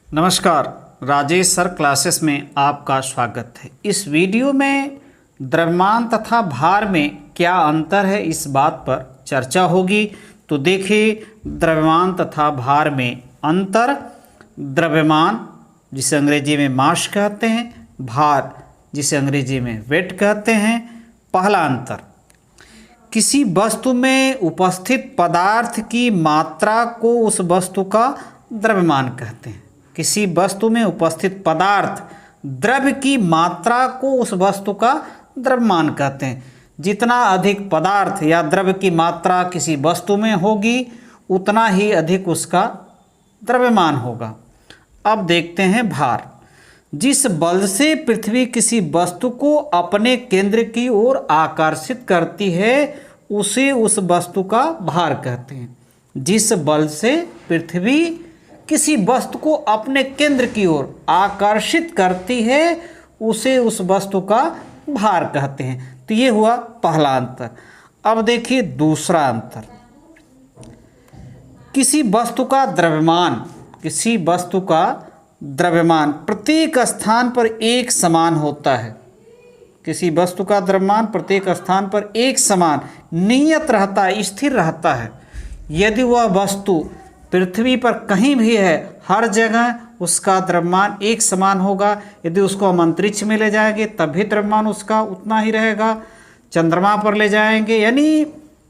नमस्कार, Rajesh sir classes में आपका स्वागत है। इस वीडियो में द्रव्यमान तथा भार में क्या अंतर है इस बात पर चर्चा होगी। तो देखिए, द्रव्यमान तथा भार में अंतर। द्रव्यमान जिसे अंग्रेजी में मास कहते हैं, भार जिसे अंग्रेजी में वेट कहते हैं। पहला अंतर, किसी वस्तु में उपस्थित पदार्थ की मात्रा को उस वस्तु का द्रव्यमान कहते हैं। किसी वस्तु में उपस्थित पदार्थ द्रव्य की मात्रा को उस वस्तु का द्रव्यमान कहते हैं। जितना अधिक पदार्थ या द्रव्य की मात्रा किसी वस्तु में होगी, उतना ही अधिक उसका द्रव्यमान होगा। अब देखते हैं भार। जिस बल से पृथ्वी किसी वस्तु को अपने केंद्र की ओर आकर्षित करती है, उसे उस वस्तु का भार कहते हैं। जिस बल से पृथ्वी किसी वस्तु को अपने केंद्र की ओर आकर्षित करती है, उसे उस वस्तु का भार कहते हैं। तो ये हुआ पहला अंतर। अब देखिए दूसरा अंतर, किसी वस्तु का द्रव्यमान, किसी वस्तु का द्रव्यमान प्रत्येक स्थान पर एक समान होता है। किसी वस्तु का द्रव्यमान प्रत्येक स्थान पर एक समान नियत रहता है, स्थिर रहता है। यदि वह वस्तु पृथ्वी पर कहीं भी है, हर जगह उसका द्रव्यमान एक समान होगा। यदि उसको हम अंतरिक्ष में ले जाएंगे तब भी द्रव्यमान उसका उतना ही रहेगा। चंद्रमा पर ले जाएंगे, यानी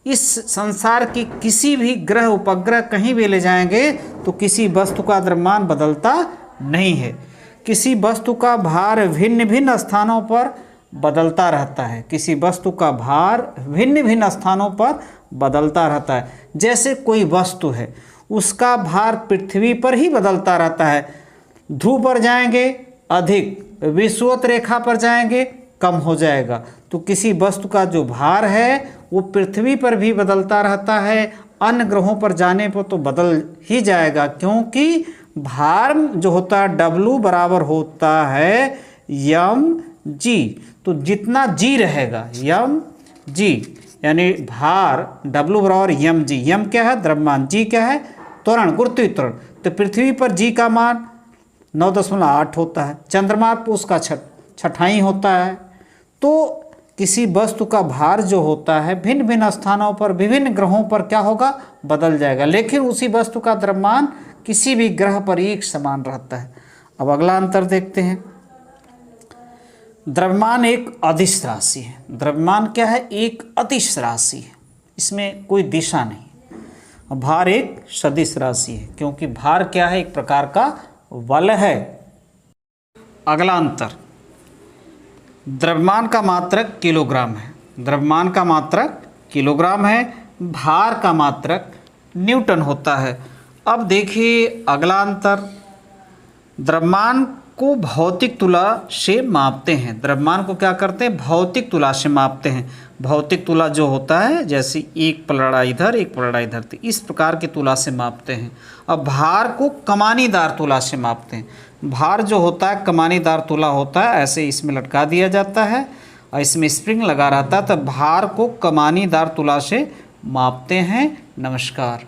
इस संसार की किसी भी ग्रह उपग्रह कहीं भी ले जाएंगे तो किसी वस्तु का द्रव्यमान बदलता नहीं है। किसी वस्तु का भार भिन्न भिन्न स्थानों पर बदलता रहता है। किसी वस्तु का भार भिन्न भिन्न स्थानों पर बदलता रहता है। जैसे कोई वस्तु है, उसका भार पृथ्वी पर ही बदलता रहता है। ध्रुव पर जाएंगे अधिक, विषुवत रेखा पर जाएंगे कम हो जाएगा। तो किसी वस्तु का जो भार है वो पृथ्वी पर भी बदलता रहता है, अन्य ग्रहों पर जाने पर तो बदल ही जाएगा, क्योंकि भार जो होता है W बराबर होता है mg। तो जितना g रहेगा mg, यानी भार W बराबर mg। m क्या है? द्रव्यमान। g क्या है? त्वरण, गुरुत्वीय त्वरण। तो पृथ्वी पर g का मान 9.8 होता है, चंद्रमा पर उसका छठाई होता है। तो किसी वस्तु का भार जो होता है भिन्न भिन्न स्थानों पर, विभिन्न ग्रहों पर क्या होगा? बदल जाएगा, लेकिन उसी वस्तु का द्रव्यमान किसी भी ग्रह पर एक समान रहता है। अब अगला अंतर देखते हैं। द्रव्यमान एक अदिश राशि है। द्रव्यमान क्या है? एक अदिश राशि है, इसमें कोई दिशा नहीं। भार एक सदिश राशि है, क्योंकि भार क्या है? एक प्रकार का बल है। अगला अंतर, द्रव्यमान का मात्रक किलोग्राम है। द्रव्यमान का मात्रक किलोग्राम है, भार का मात्रक न्यूटन होता है। अब देखिए अगला अंतर, द्रव्यमान को भौतिक तुला से मापते हैं। द्रव्यमान को क्या करते हैं? भौतिक तुला से मापते हैं। भौतिक तुला जो होता है, जैसे एक पलड़ा इधर एक पलड़ा इधर, तो इस प्रकार की तुला से मापते हैं। अब भार को कमानीदार तुला से मापते हैं। भार जो होता है कमानीदार तुला होता है, ऐसे इसमें लटका दिया जाता है और इसमें स्प्रिंग लगा रहता है, तो भार को कमानीदार तुला से मापते हैं। नमस्कार।